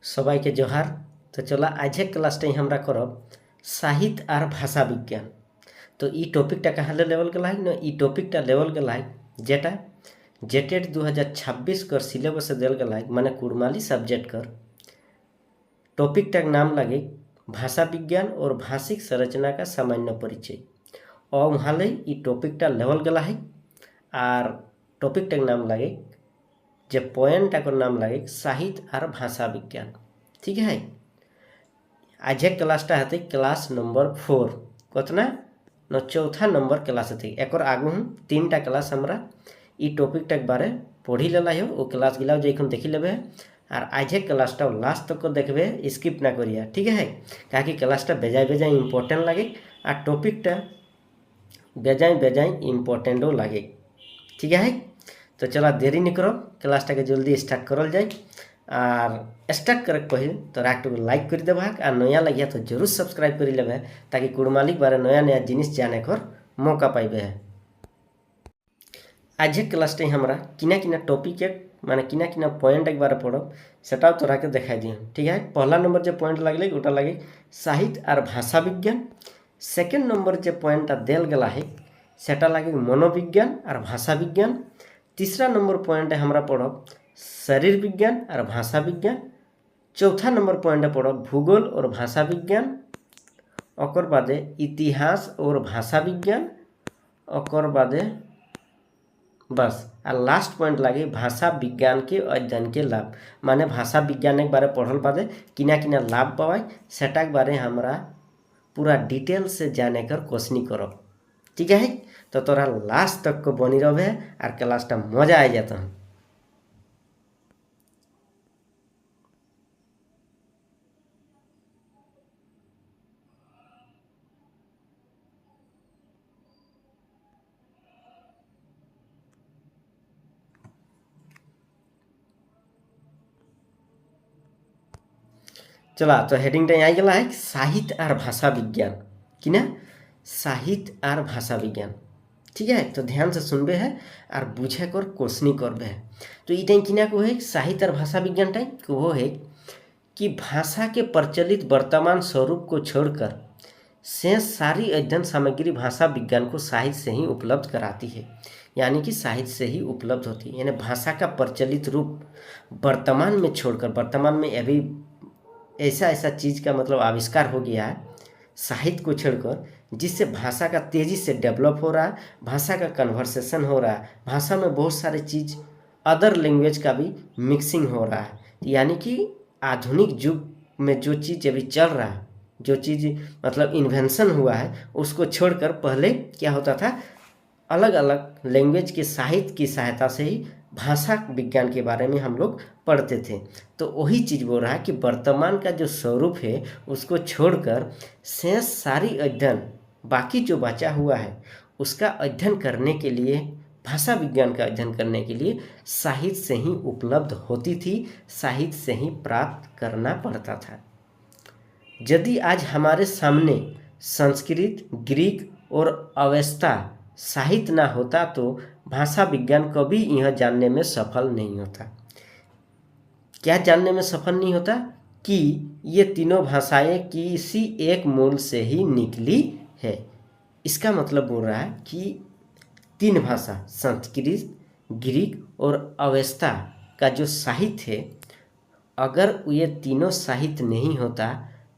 सबाई के जोहार। तो चला आज क्लास हमरा करब साहित्य और भाषा विज्ञान। तो ई टॉपिकटा कहाँ लेवल गला है ना, ई टॉपिकटा लेवल गला है जेटा जेटेड 2026 कर सिलेबस दिल गला है, माने कुड़माली सब्जेक्ट कर टॉपिकटा नाम लगे भाषा विज्ञान और भाषिक संरचना का सामान्य परिचय। और वहाँ ई टॉपिकटा लेवल गला है और टॉपिकटा नाम लगे जे पॉइंट नाम लगे साहित्य और भाषा विज्ञान। ठीक है, आज क्लासटा हते क्लास नंबर 4 कतना न चौथा नंबर क्लास हते। एक आगू हूँ 3टा क्लास हमरा ई टॉपिकटा बारे पढ़ी लेला हो, वो क्लास गिला जैखन देखी लेबे और आज क्लासटा लास्ट तक देखबे, स्किप ना करिया। ठीक है, ताकि क्लासटा बेजाय बेजाय इम्पोर्टेंट लगे और टॉपिकटा बेजाय बेजाय इम्पोर्टेंटो लगे। ठीक है, तो चला देरी नहीं करो, क्लासटा के जल्दी स्टार्ट करल जाए। और स्टार्ट करे पहले तो राट लाइक कर देबा और नया लगिया तो जरूर सब्सक्राइब कर लेबे, ताकि कुड़मालिक बारे नया नया जिनिस जाने कर मौका पाइबे। आज क्लासटा हमरा किना किना टॉपिक माने किना किना पॉइंट एक बार पढ़ब सेटाও तोरा के देखाई दी। ठीक है, पहला नंबर जो पॉइंट लगले ओटा लगे साहित्य और भाषा विज्ञान। सेकेंड नंबर जो पॉइंट देल गला है सेटा लगे मनोविज्ञान और भाषा विज्ञान। तीसरा नंबर पॉइंट हमरा पढ़ब शरीर विज्ञान और भाषा विज्ञान। चौथा नंबर पॉइंट पढ़ब भूगोल और भाषा विज्ञान। ओकर बादे इतिहास और भाषा विज्ञान। ओकर बादे बस और लास्ट पॉइंट लगे भाषा विज्ञान के अध्ययन के लाभ, माने भाषा विज्ञान के बारे पढ़ल बादे किना किना लाभ पावाई सेटा के बारे हमरा पूरा डिटेल से जाने कर कोशिश करब। ठीक है, तो तोरा लास्ट तक को बनी रहे और क्लासटा मजा आ जाता है। चला तो हेडिंग आई गला है साहित्य और भाषा विज्ञान कि ना, साहित्य और भाषा विज्ञान। ठीक है, तो ध्यान से सुनबे है और बुझे कर क्वेश्चन करबे है। तो ई टाइम किना को है साहित्य और भाषा विज्ञान टाइम को वो है कि भाषा के प्रचलित वर्तमान स्वरूप को छोड़कर शेष सारी अध्ययन सामग्री भाषा विज्ञान को साहित्य से ही उपलब्ध कराती है, यानी कि साहित्य से ही उपलब्ध होती है। यानी भाषा का प्रचलित रूप वर्तमान में छोड़कर, वर्तमान में अभी ऐसा ऐसा चीज़ का मतलब आविष्कार हो गया है साहित्य को छोड़कर, जिससे भाषा का तेज़ी से डेवलप हो रहा है, भाषा का कन्वर्सेशन हो रहा है, भाषा में बहुत सारे चीज़ अदर लैंग्वेज का भी मिक्सिंग हो रहा है। यानी कि आधुनिक युग में जो चीज़ अभी चल रहा है, जो चीज़ मतलब इन्वेंशन हुआ है, उसको छोड़कर पहले क्या होता था, अलग अलग लैंग्वेज के साहित्य की सहायता से ही भाषा विज्ञान के बारे में हम लोग पढ़ते थे। तो वही चीज़ बोल रहा है कि वर्तमान का जो स्वरूप है उसको छोड़कर शेष सारी अध्ययन बाकी जो बचा हुआ है उसका अध्ययन करने के लिए, भाषा विज्ञान का अध्ययन करने के लिए साहित्य से ही उपलब्ध होती थी, साहित्य से ही प्राप्त करना पड़ता था। यदि आज हमारे सामने संस्कृत, ग्रीक और अवेस्ता साहित्य ना होता तो भाषा विज्ञान कभी यह जानने में सफल नहीं होता। क्या जानने में सफल नहीं होता कि ये तीनों भाषाएं किसी एक मूल से ही निकली है। इसका मतलब बोल रहा है कि 3 भाषा संस्कृत, ग्रीक और अवेस्ता का जो साहित्य है, अगर ये तीनों साहित्य नहीं होता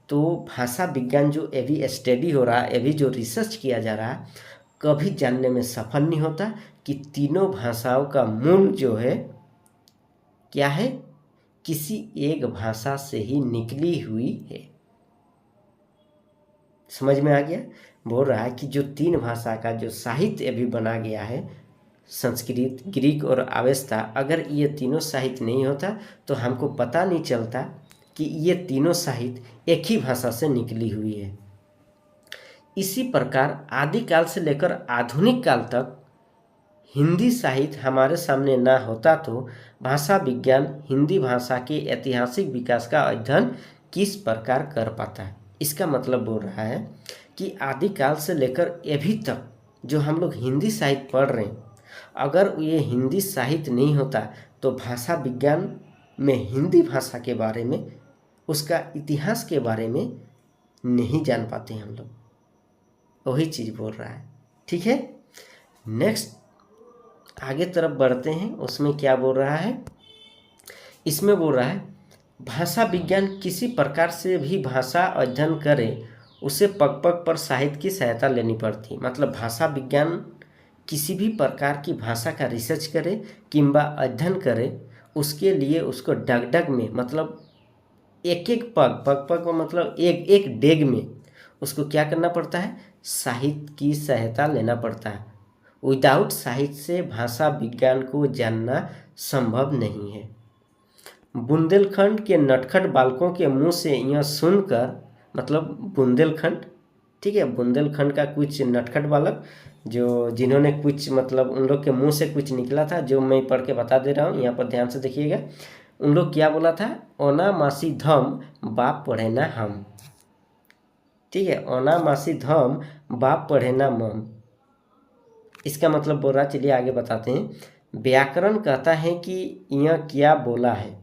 तो भाषा विज्ञान जो अभी स्टडी हो रहा है, अभी जो रिसर्च किया जा रहा है, कभी जानने में सफल नहीं होता कि तीनों भाषाओं का मूल जो है क्या है, किसी एक भाषा से ही निकली हुई है। समझ में आ गया? बोल रहा है कि जो 3 भाषा का जो साहित्य अभी बना गया है, संस्कृत, ग्रीक और अवेस्ता, अगर ये तीनों साहित्य नहीं होता तो हमको पता नहीं चलता कि ये तीनों साहित्य एक ही भाषा से निकली हुई है। इसी प्रकार आदिकाल से लेकर आधुनिक काल तक हिंदी साहित्य हमारे सामने ना होता तो भाषा विज्ञान हिंदी भाषा के ऐतिहासिक विकास का अध्ययन किस प्रकार कर पाता है। इसका मतलब बोल रहा है कि आदिकाल से लेकर अभी तक जो हम लोग हिंदी साहित्य पढ़ रहे हैं, अगर ये हिंदी साहित्य नहीं होता तो भाषा विज्ञान में हिंदी भाषा के बारे में उसका इतिहास के बारे में नहीं जान पाते हम लोग, वही चीज़ बोल रहा है। ठीक है, नेक्स्ट आगे तरफ बढ़ते हैं। उसमें क्या बोल रहा है, इसमें बोल रहा है भाषा विज्ञान किसी प्रकार से भी भाषा अध्ययन करे उसे पग पग पर साहित्य की सहायता लेनी पड़ती। मतलब भाषा विज्ञान किसी भी प्रकार की भाषा का रिसर्च करे किंबा अध्ययन करे, उसके लिए उसको डग डग में, मतलब एक एक पग पग पग मतलब एक एक डेग में उसको क्या करना पड़ता है, साहित्य की सहायता लेना पड़ता है। विदाउट साहित्य से भाषा विज्ञान को जानना संभव नहीं है। बुंदेलखंड के नटखट बालकों के मुंह से यह सुनकर, मतलब बुंदेलखंड, ठीक है, बुंदेलखंड का कुछ नटखट बालक जो जिन्होंने कुछ, मतलब उन लोग के मुंह से कुछ निकला था, जो मैं पढ़ के बता दे रहा हूँ, यहाँ पर ध्यान से देखिएगा। उन लोग क्या बोला था, ओना मासी धम बाप पढ़े ना हम। ठीक है, ओना मासी धम बाप पढ़े ना मम। इसका मतलब बोल रहा, चलिए आगे बताते हैं। व्याकरण कहता है कि यह क्या बोला है,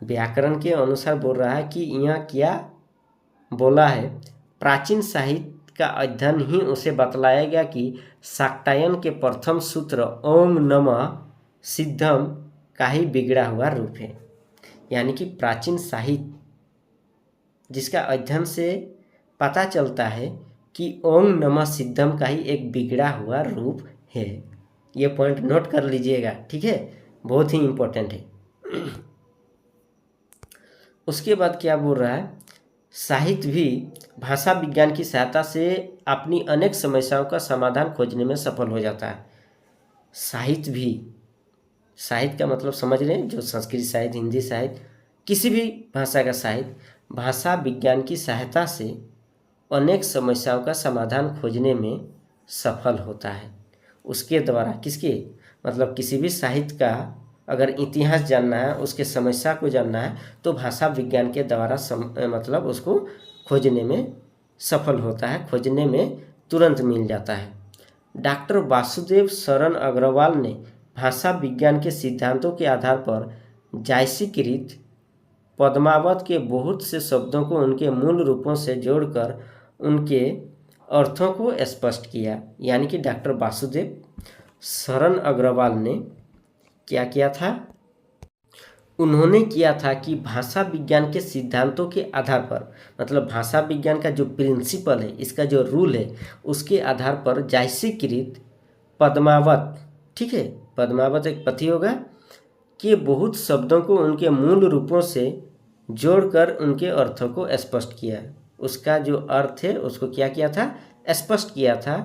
व्याकरण के अनुसार बोल रहा है कि यह क्या बोला है। प्राचीन साहित्य का अध्ययन ही उसे बतलाएगा कि शाक्टायन के प्रथम सूत्र ओम नमः सिद्धम का ही बिगड़ा हुआ रूप है। यानी कि प्राचीन साहित्य जिसका अध्ययन से पता चलता है कि ओम नमः सिद्धम का ही एक बिगड़ा हुआ रूप है। ये पॉइंट नोट कर लीजिएगा, ठीक है, बहुत ही इम्पोर्टेंट है। उसके बाद क्या बोल रहा है, साहित्य भी भाषा विज्ञान की सहायता से अपनी अनेक समस्याओं का समाधान खोजने में सफल हो जाता है। साहित्य भी, साहित्य का मतलब समझ रहे हैं, जो संस्कृत साहित्य, हिंदी साहित्य, किसी भी भाषा का साहित्य भाषा विज्ञान की सहायता से अनेक समस्याओं का समाधान खोजने में सफल होता है। उसके द्वारा, किसके, मतलब किसी भी साहित्य का अगर इतिहास जानना है, उसके समस्या को जानना है, तो भाषा विज्ञान के द्वारा मतलब उसको खोजने में सफल होता है, खोजने में तुरंत मिल जाता है। डॉक्टर वासुदेव शरण अग्रवाल ने भाषा विज्ञान के सिद्धांतों के आधार पर जायसीकृत पद्मावत के बहुत से शब्दों को उनके मूल रूपों से जोड़कर उनके अर्थों को स्पष्ट किया। यानी कि डॉक्टर वासुदेव शरण अग्रवाल ने क्या किया था, उन्होंने किया था कि भाषा विज्ञान के सिद्धांतों के आधार पर, मतलब भाषा विज्ञान का जो प्रिंसिपल है, इसका जो रूल है, उसके आधार पर जायसीकृत पद्मावत, ठीक है, पद्मावत एक पति होगा, के बहुत शब्दों को उनके मूल रूपों से जोड़कर उनके अर्थों को स्पष्ट किया। उसका जो अर्थ है उसको क्या किया था, स्पष्ट किया था,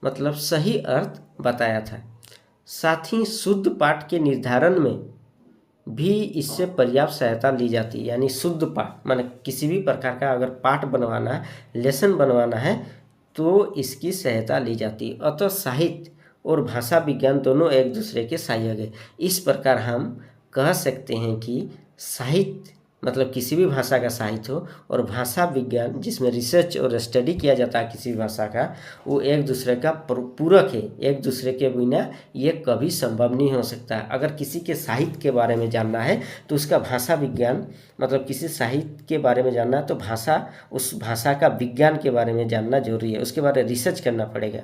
मतलब सही अर्थ बताया था। साथ ही शुद्ध पाठ के निर्धारण में भी इससे पर्याप्त सहायता ली जाती है। यानी शुद्ध पाठ माने किसी भी प्रकार का अगर पाठ बनवाना है, लेसन बनवाना है, तो इसकी सहायता ली जाती है। अतः साहित्य और भाषा विज्ञान दोनों एक दूसरे के सहायक है। इस प्रकार हम कह सकते हैं कि साहित्य मतलब किसी भी भाषा का साहित्य हो, और भाषा विज्ञान जिसमें रिसर्च और स्टडी किया जाता है किसी भी भाषा का, वो एक दूसरे का पूरक है। एक दूसरे के बिना ये कभी संभव नहीं हो सकता। अगर किसी के साहित्य के बारे में जानना है तो उसका भाषा विज्ञान, मतलब किसी साहित्य के बारे में जानना है तो भाषा, उस भाषा का विज्ञान के बारे में जानना जरूरी है, उसके बारे में रिसर्च करना पड़ेगा,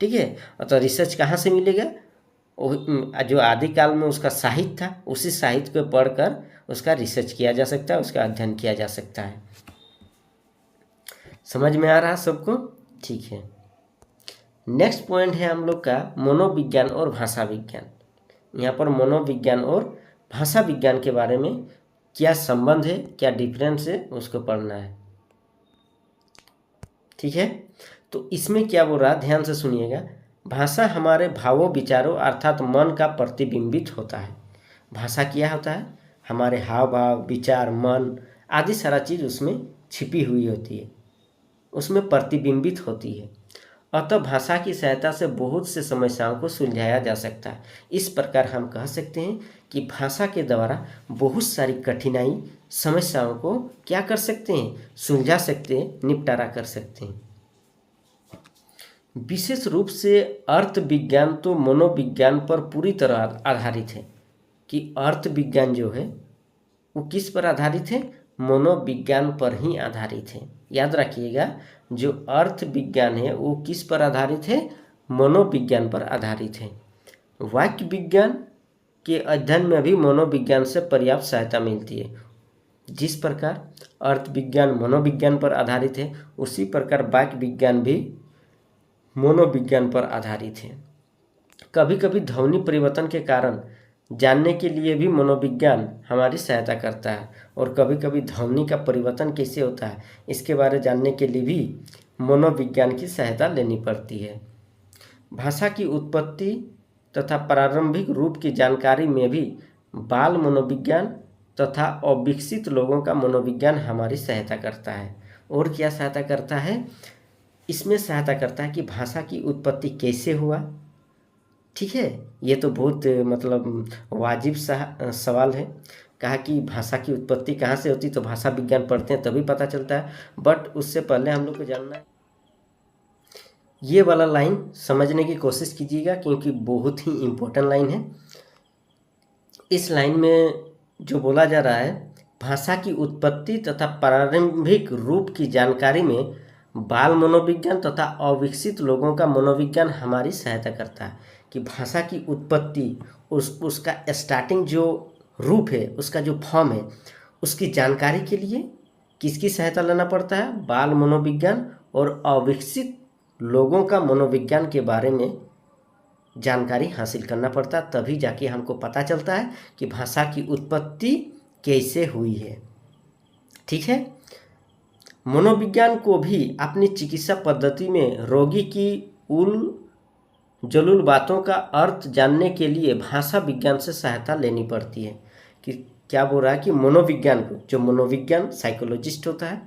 ठीक है। तो रिसर्च कहाँ से मिलेगा, जो आदिकाल में उसका साहित्य था, उसी साहित्य को पढ़कर उसका रिसर्च किया जा सकता है, उसका अध्ययन किया जा सकता है। समझ में आ रहा सबको, ठीक है। नेक्स्ट पॉइंट है हम लोग का मनोविज्ञान और भाषा विज्ञान। यहाँ पर मनोविज्ञान और भाषा विज्ञान के बारे में क्या संबंध है, क्या डिफरेंस है, उसको पढ़ना है, ठीक है। तो इसमें क्या बोल रहा है, ध्यान से सुनिएगा। भाषा हमारे भावों विचारों अर्थात मन का प्रतिबिंबित होता है। भाषा क्या होता है, हमारे हाव भाव, विचार, मन आदि सारा चीज़ उसमें छिपी हुई होती है, उसमें प्रतिबिंबित होती है। अतः भाषा की सहायता से बहुत से समस्याओं को सुलझाया जा सकता है। इस प्रकार हम कह सकते हैं कि भाषा के द्वारा बहुत सारी कठिनाई समस्याओं को क्या कर सकते हैं, सुलझा सकते हैं, निपटारा कर सकते हैं। विशेष रूप से अर्थ विज्ञान तो मनोविज्ञान पर पूरी तरह आधारित है। कि अर्थ विज्ञान जो है वो किस पर आधारित है, मनोविज्ञान पर ही आधारित है। याद रखिएगा, जो अर्थ विज्ञान है वो किस पर आधारित है? मनोविज्ञान पर आधारित है। वाक्य विज्ञान के अध्ययन में भी मनोविज्ञान से पर्याप्त सहायता मिलती है। जिस प्रकार अर्थ विज्ञान मनोविज्ञान पर आधारित है, उसी प्रकार वाक्य विज्ञान भी मनोविज्ञान पर आधारित है। कभी कभी ध्वनि परिवर्तन के कारण जानने के लिए भी मनोविज्ञान हमारी सहायता करता है, और कभी कभी ध्वनि का परिवर्तन कैसे होता है इसके बारे जानने के लिए भी मनोविज्ञान की सहायता लेनी पड़ती है। भाषा की उत्पत्ति तथा प्रारंभिक रूप की जानकारी में भी बाल मनोविज्ञान तथा अविकसित लोगों का मनोविज्ञान हमारी सहायता करता है। और क्या सहायता करता है? इसमें सहायता करता है कि भाषा की उत्पत्ति कैसे हुआ। ठीक है, ये तो बहुत मतलब वाजिब सवाल है। कहा कि भाषा की उत्पत्ति कहाँ से होती, तो भाषा विज्ञान पढ़ते हैं तभी पता चलता है। बट उससे पहले हम लोग को जानना है, ये वाला लाइन समझने की कोशिश कीजिएगा क्योंकि बहुत ही इम्पोर्टेंट लाइन है। इस लाइन में जो बोला जा रहा है, भाषा की उत्पत्ति तथा प्रारंभिक रूप की जानकारी में बाल मनोविज्ञान तथा अविकसित लोगों का मनोविज्ञान हमारी सहायता करता है। कि भाषा की उत्पत्ति, उसका स्टार्टिंग जो रूप है, उसका जो फॉर्म है, उसकी जानकारी के लिए किसकी सहायता लेना पड़ता है? बाल मनोविज्ञान और अविकसित लोगों का मनोविज्ञान के बारे में जानकारी हासिल करना पड़ता है। तभी जाके हमको पता चलता है कि भाषा की उत्पत्ति कैसे हुई है। ठीक है, मनोविज्ञान को भी अपनी चिकित्सा पद्धति में रोगी की उल जलूल बातों का अर्थ जानने के लिए भाषा विज्ञान से सहायता लेनी पड़ती है। कि क्या बोल रहा है कि मनोविज्ञान को, जो मनोविज्ञान साइकोलॉजिस्ट होता है,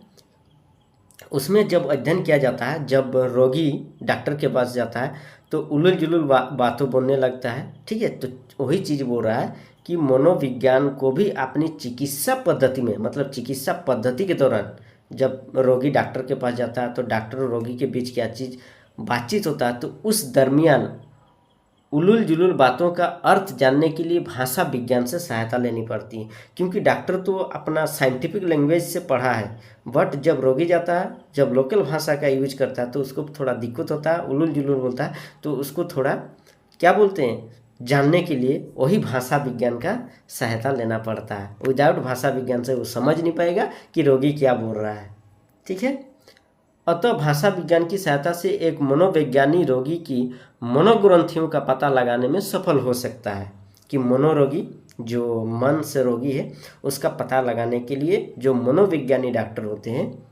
उसमें जब अध्ययन किया जाता है, जब रोगी डॉक्टर के पास जाता है तो उलूल जुलूल बातों बोलने लगता है। ठीक है, तो वही चीज़ बोल रहा है कि मनोविज्ञान को भी अपनी चिकित्सा पद्धति में, मतलब चिकित्सा पद्धति के दौरान जब रोगी डॉक्टर के पास जाता है तो डॉक्टर और रोगी के बीच क्या चीज़ बातचीत होता है, तो उस दरमियान उलूल जुलूल बातों का अर्थ जानने के लिए भाषा विज्ञान से सहायता लेनी पड़ती है। क्योंकि डॉक्टर तो अपना साइंटिफिक लैंग्वेज से पढ़ा है, बट जब रोगी जाता है, जब लोकल भाषा का यूज करता है तो उसको थोड़ा दिक्कत होता है, उलूल जुलूल बोलता है, तो उसको थोड़ा क्या बोलते हैं, जानने के लिए वही भाषा विज्ञान का सहायता लेना पड़ता है। विदाउट भाषा विज्ञान से वो समझ नहीं पाएगा कि रोगी क्या बोल रहा है। ठीक है, अतः भाषा विज्ञान की सहायता से एक मनोवैज्ञानिक रोगी की मनोग्रंथियों का पता लगाने में सफल हो सकता है। कि मनोरोगी, जो मन से रोगी है, उसका पता लगाने के लिए जो मनोविज्ञानी डॉक्टर होते हैं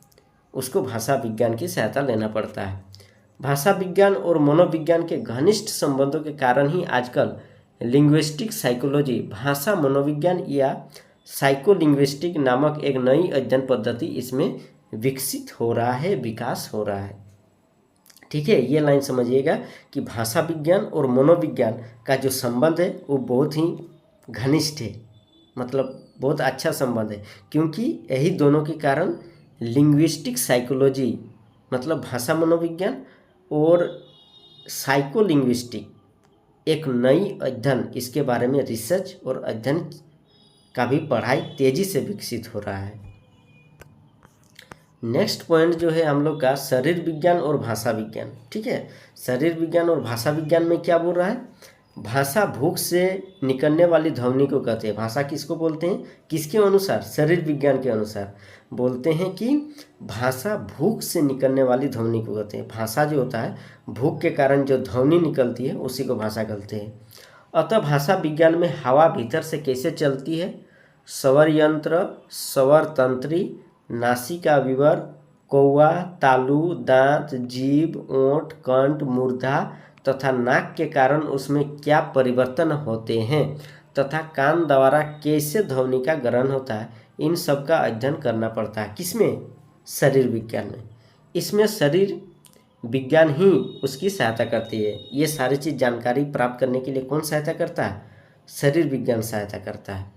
उसको भाषा विज्ञान की सहायता लेना पड़ता है। भाषा विज्ञान और मनोविज्ञान के घनिष्ठ संबंधों के कारण ही आजकल लिंग्विस्टिक साइकोलॉजी, भाषा मनोविज्ञान या साइकोलिंग्विस्टिक नामक एक नई अध्ययन पद्धति इसमें विकसित हो रहा है, विकास हो रहा है। ठीक है, ये लाइन समझिएगा कि भाषा विज्ञान और मनोविज्ञान का जो संबंध है वो बहुत ही घनिष्ठ है, मतलब बहुत अच्छा संबंध है। क्योंकि यही दोनों के कारण लिंग्विस्टिक साइकोलॉजी, मतलब भाषा मनोविज्ञान, और साइकोलिंग्विस्टिक एक नई अध्ययन, इसके बारे में रिसर्च और अध्ययन का भी पढ़ाई तेजी से विकसित हो रहा है। नेक्स्ट पॉइंट जो है हम लोग का शरीर विज्ञान और भाषा विज्ञान। ठीक है, शरीर विज्ञान और भाषा विज्ञान में क्या बोल रहा है? भाषा भूख से निकलने वाली ध्वनि को कहते हैं। भाषा किसको बोलते हैं? किसके अनुसार? शरीर विज्ञान के अनुसार बोलते हैं कि भाषा भूख से निकलने वाली ध्वनि को कहते हैं। भाषा जो होता है, भूख के कारण जो ध्वनि निकलती है उसी को भाषा कहते हैं। अतः भाषा विज्ञान में हवा भीतर से कैसे चलती है, स्वर यंत्र, स्वर तंत्री, नासिका विवर, कौवा, तालु, दांत, जीभ, ओंठ, कंठ, मूर्धा तथा नाक के कारण उसमें क्या परिवर्तन होते हैं तथा कान द्वारा कैसे ध्वनि का ग्रहण होता है, इन सब का अध्ययन करना पड़ता है। किसमें? शरीर विज्ञान में। इसमें शरीर विज्ञान ही उसकी सहायता करती है। ये सारी चीज़ जानकारी प्राप्त करने के लिए कौन सहायता करता है? शरीर विज्ञान सहायता करता है।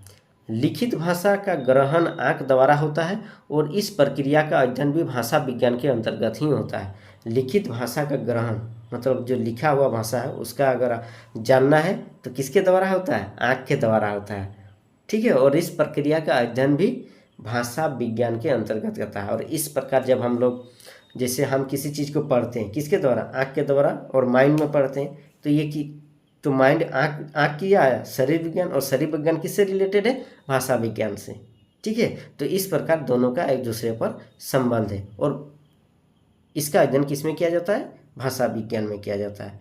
लिखित भाषा का ग्रहण आँख द्वारा होता है और इस प्रक्रिया का अध्ययन भी भाषा विज्ञान के अंतर्गत ही होता है। लिखित भाषा का ग्रहण मतलब जो लिखा हुआ भाषा है उसका अगर जानना है तो किसके द्वारा होता है? आँख के द्वारा होता है। ठीक है, और इस प्रक्रिया का अध्ययन भी भाषा विज्ञान के अंतर्गत आता है। और इस प्रकार जब हम लोग, जैसे हम किसी चीज़ को पढ़ते हैं किसके द्वारा, आँख के द्वारा, और माइंड में पढ़ते हैं, तो ये कि तो माइंड आँख की आया शरीर विज्ञान, और शरीर विज्ञान किससे रिलेटेड है, भाषा विज्ञान से। ठीक है, तो इस प्रकार दोनों का एक दूसरे पर संबंध है, और इसका अध्ययन किस में किया जाता है, भाषा विज्ञान में किया जाता है।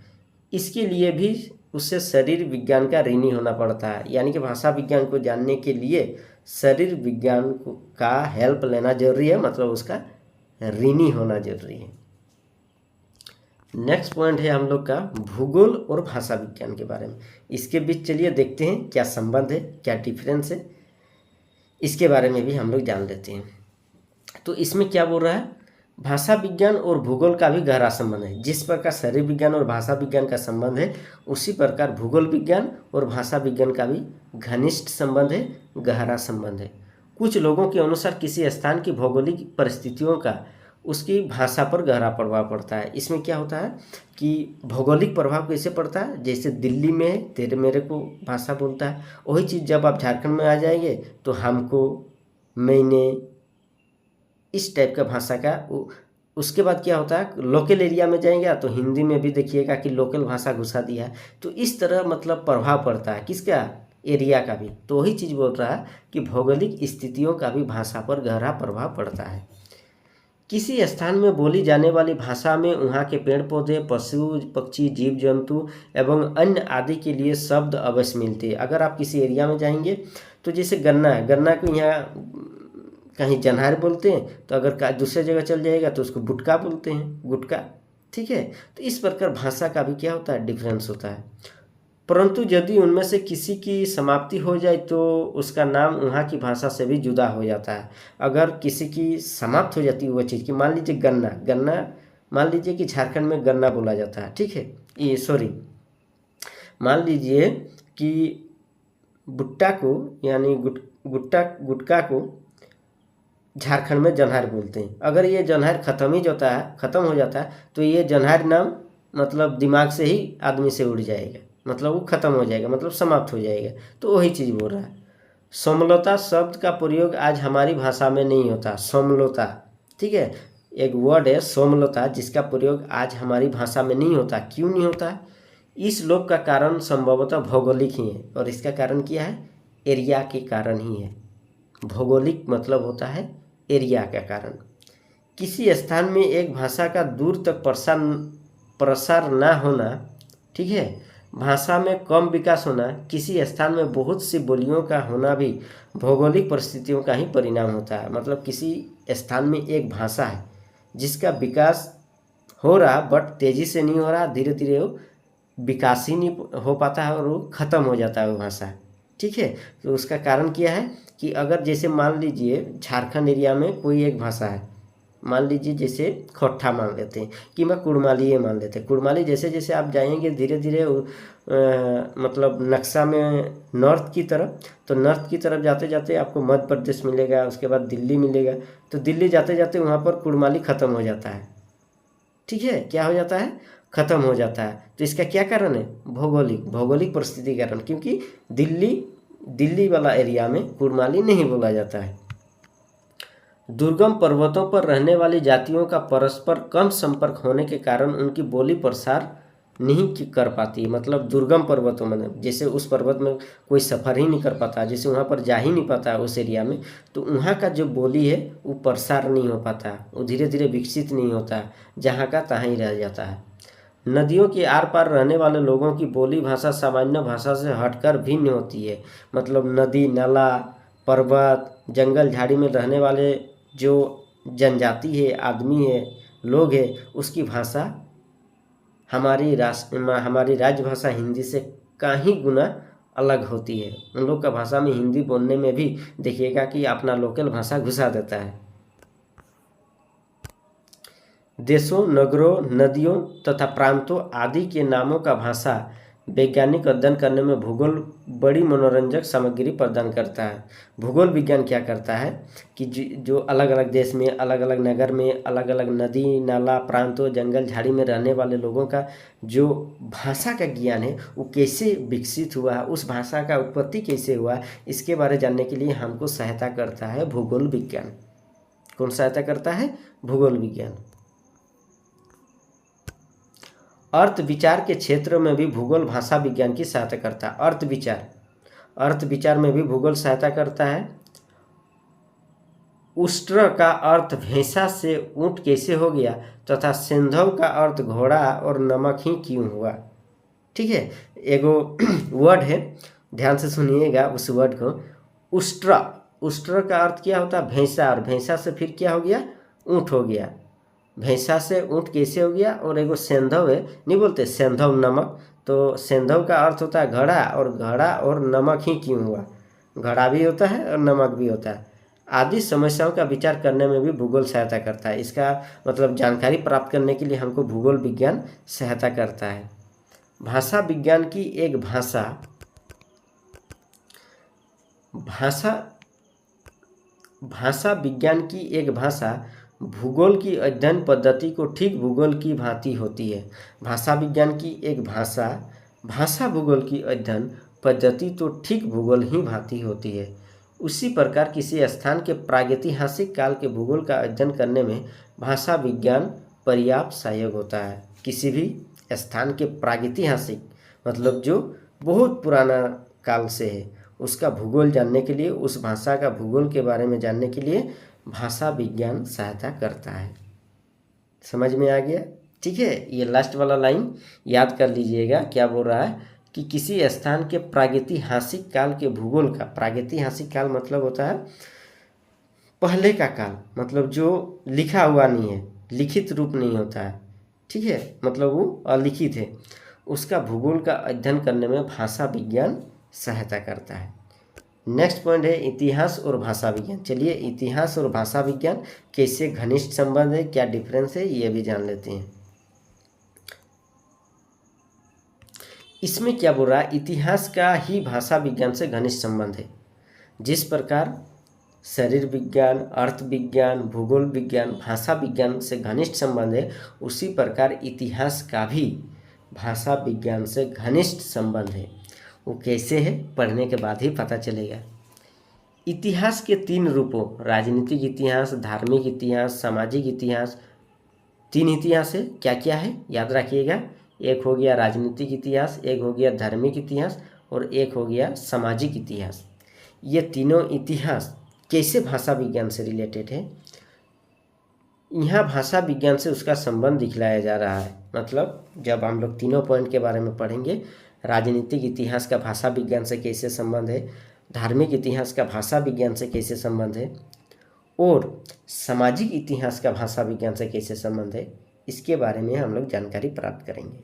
इसके लिए भी उससे शरीर विज्ञान का ऋणी होना पड़ता है, यानी कि भाषा विज्ञान को जानने के लिए शरीर विज्ञान का हेल्प लेना जरूरी है, मतलब उसका ऋणी होना जरूरी है। नेक्स्ट पॉइंट है हम लोग का भूगोल और भाषा विज्ञान के बारे में। इसके बीच चलिए देखते हैं क्या संबंध है, क्या डिफरेंस है, इसके बारे में भी हम लोग जान लेते हैं। तो इसमें क्या बोल रहा है, भाषा विज्ञान और भूगोल का भी गहरा संबंध है। जिस प्रकार शरीर विज्ञान और भाषा विज्ञान का संबंध है, उसी प्रकार भूगोल विज्ञान और भाषा विज्ञान का भी घनिष्ठ संबंध है, गहरा संबंध है। कुछ लोगों के अनुसार किसी स्थान की भौगोलिक परिस्थितियों का उसकी भाषा पर गहरा प्रभाव पड़ता है। इसमें क्या होता है कि भौगोलिक प्रभाव कैसे पड़ता है, जैसे दिल्ली में तेरे मेरे को भाषा बोलता है, वही चीज़ जब आप झारखंड में आ जाएंगे तो हमको, मैंने, इस टाइप का भाषा का। उसके बाद क्या होता है, लोकल एरिया में जाएंगे तो हिंदी में भी देखिएगा कि लोकल भाषा घुसा दिया है। तो इस तरह मतलब प्रभाव पड़ता है किसका, एरिया का भी। तो वही चीज़ बोल रहा है कि भौगोलिक स्थितियों का भी भाषा पर गहरा प्रभाव पड़ता है। किसी स्थान में बोली जाने वाली भाषा में वहाँ के पेड़ पौधे, पशु पक्षी, जीव जंतु एवं अन्य आदि के लिए शब्द अवश्य मिलते हैं। अगर आप किसी एरिया में जाएंगे तो जैसे गन्ना है, गन्ना को यहाँ कहीं जन्हार बोलते हैं, तो अगर दूसरे जगह चल जाएगा तो उसको गुटका बोलते हैं, गुटका। ठीक है, तो इस प्रकार भाषा का भी क्या होता है, डिफरेंस होता है। परंतु यदि उनमें से किसी की समाप्ति हो जाए तो उसका नाम वहाँ की भाषा से भी जुदा हो जाता है। अगर किसी की समाप्त हो जाती है वो चीज़ की, मान लीजिए गन्ना, गन्ना मान लीजिए कि झारखंड में गन्ना बोला जाता है, ठीक है, ये सॉरी, मान लीजिए कि भुट्टा को यानी गुटका को झारखंड में जन्हार बोलते हैं। अगर ये जन्हार ख़त्म हो जाता है तो ये जन्हार नाम मतलब दिमाग से ही आदमी से उड़ जाएगा, मतलब वो ख़त्म हो जाएगा, मतलब समाप्त हो जाएगा। तो वही चीज़ बोल रहा है। सोमलता शब्द का प्रयोग आज हमारी भाषा में नहीं होता। सोमलता, ठीक है, एक वर्ड है सोमलता, जिसका प्रयोग आज हमारी भाषा में नहीं होता। क्यों नहीं होता? इस लोप का कारण संभवतः भौगोलिक ही है, और इसका कारण क्या है, एरिया के कारण ही है। भौगोलिक मतलब होता है एरिया का कारण। किसी स्थान में एक भाषा का दूर तक प्रसार ना होना, ठीक है, भाषा में कम विकास होना, किसी स्थान में बहुत सी बोलियों का होना भी भौगोलिक परिस्थितियों का ही परिणाम होता है। मतलब किसी स्थान में एक भाषा है जिसका विकास हो रहा, बट तेज़ी से नहीं हो रहा, धीरे धीरे वो विकास ही नहीं हो पाता है और वो ख़त्म हो जाता है वो भाषा। ठीक है, तो उसका कारण क्या है कि अगर जैसे मान लीजिए झारखंड एरिया में कोई एक भाषा है, मान लीजिए जैसे खोट्ठा मान लेते हैं कि मैं कुड़माली मान लेते हैं। कुड़माली जैसे जैसे आप जाएंगे धीरे धीरे मतलब नक्शा में नॉर्थ की तरफ, तो नॉर्थ की तरफ जाते जाते आपको मध्य प्रदेश मिलेगा, उसके बाद दिल्ली मिलेगा। तो दिल्ली जाते जाते वहाँ पर कुड़माली ख़त्म हो जाता है। ठीक है, क्या हो जाता है, ख़त्म हो जाता है। तो इसका क्या कारण है, भौगोलिक परिस्थिति के कारण, क्योंकि दिल्ली वाला एरिया में कुड़माली नहीं बोला जाता है। दुर्गम पर्वतों पर रहने वाली जातियों का परस्पर कम संपर्क होने के कारण उनकी बोली प्रसार नहीं कर पाती। मतलब दुर्गम पर्वतों में, जैसे उस पर्वत में कोई सफ़र ही नहीं कर पाता, जैसे वहाँ पर जा ही नहीं पाता उस एरिया में, तो वहाँ का जो बोली है वो प्रसार नहीं हो पाता, वो धीरे धीरे विकसित नहीं होता, जहाँ का तहाँ ही रह जाता है। नदियों के आर पार रहने वाले लोगों की बोली भाषा सामान्य भाषा से हटकर भिन्न होती है। मतलब नदी, नाला, पर्वत, जंगल झाड़ी में रहने वाले जो जनजाति है, आदमी है, लोग है, उसकी भाषा हमारी राजभाषा हिंदी से कहीं गुना अलग होती है। उन लोग का भाषा में हिंदी बोलने में भी देखिएगा कि अपना लोकल भाषा घुसा देता है। देशों, नगरों, नदियों तथा प्रांतों आदि के नामों का भाषा वैज्ञानिक अध्ययन करने में भूगोल बड़ी मनोरंजक सामग्री प्रदान करता है। भूगोल विज्ञान क्या करता है कि जो अलग अलग देश में, अलग अलग नगर में, अलग अलग नदी नाला प्रांतों जंगल झाड़ी में रहने वाले लोगों का जो भाषा का ज्ञान है वो कैसे विकसित हुआ, उस भाषा का उत्पत्ति कैसे हुआ, इसके बारे जानने के लिए हमको सहायता करता है भूगोल विज्ञान। कौन सहायता करता है? भूगोल विज्ञान। अर्थ विचार के क्षेत्र में भी भूगोल भाषा विज्ञान की सहायता करता है। अर्थ विचार में भी भूगोल सहायता करता है। उष्ट्र का अर्थ भैंसा से ऊंट कैसे हो गया तथा सिंधव का अर्थ घोड़ा और नमक ही क्यों हुआ। ठीक है, एगो वर्ड है, ध्यान से सुनिएगा उस वर्ड को। उष्ट्र का अर्थ क्या होता है? भैंसा, और भैंसा से फिर क्या हो गया? ऊंट हो गया। भैंसा से ऊंट कैसे हो गया? और एगो सेंधव है, नहीं बोलते सेंधव नमक, तो सेंधव का अर्थ होता है घड़ा, और घड़ा और नमक ही क्यों हुआ। घड़ा भी होता है और नमक भी होता है। आदि समस्याओं का विचार करने में भी भूगोल सहायता करता है। इसका मतलब जानकारी प्राप्त करने के लिए हमको भूगोल विज्ञान सहायता करता है। भाषा विज्ञान की एक भाषा विज्ञान की एक भाषा भूगोल की अध्ययन पद्धति को ठीक भूगोल की भांति होती है। भाषा विज्ञान की एक भाषा भूगोल की अध्ययन पद्धति तो ठीक भूगोल ही भांति होती है। उसी प्रकार किसी स्थान के प्रागैतिहासिक काल के भूगोल का अध्ययन करने में भाषा विज्ञान पर्याप्त सहायक होता है। किसी भी स्थान के प्रागैतिहासिक मतलब जो बहुत पुराना काल से है, उसका भूगोल जानने के लिए, उस भाषा का भूगोल के बारे में जानने के लिए भाषा विज्ञान सहायता करता है। समझ में आ गया? ठीक है, ये लास्ट वाला लाइन याद कर लीजिएगा। क्या बोल रहा है कि किसी स्थान के प्रागैतिहासिक काल के भूगोल का, प्रागैतिहासिक काल मतलब होता है पहले का काल, मतलब जो लिखा हुआ नहीं है, लिखित रूप नहीं होता है। ठीक है, मतलब वो अलिखित है, उसका भूगोल का अध्ययन करने में भाषा विज्ञान सहायता करता है। नेक्स्ट पॉइंट है इतिहास और भाषा विज्ञान। चलिए, इतिहास और भाषा विज्ञान कैसे घनिष्ठ संबंध है, क्या डिफरेंस है, ये भी जान लेते हैं। इसमें क्या बोल रहा है? इतिहास का ही भाषा विज्ञान से घनिष्ठ संबंध है। जिस प्रकार शरीर विज्ञान, अर्थ विज्ञान, भूगोल विज्ञान भाषा विज्ञान से घनिष्ठ संबंध है, उसी प्रकार इतिहास का भी भाषा विज्ञान से घनिष्ठ संबंध है। वो कैसे है, पढ़ने के बाद ही पता चलेगा। इतिहास के 3 रूपों, राजनीतिक इतिहास, धार्मिक इतिहास, सामाजिक इतिहास, 3 इतिहास है। क्या क्या है याद रखिएगा। एक हो गया राजनीतिक इतिहास, एक हो गया धार्मिक इतिहास, और एक हो गया सामाजिक इतिहास। ये तीनों इतिहास कैसे भाषा विज्ञान से रिलेटेड है, यहाँ भाषा विज्ञान से उसका संबंध दिखलाया जा रहा है। मतलब जब हम लोग तीनों पॉइंट के बारे में पढ़ेंगे, राजनीतिक इतिहास का भाषा विज्ञान से कैसे संबंध है, धार्मिक इतिहास का भाषा विज्ञान से कैसे संबंध है, और सामाजिक इतिहास का भाषा विज्ञान से कैसे संबंध है, इसके बारे में हम लोग जानकारी प्राप्त करेंगे।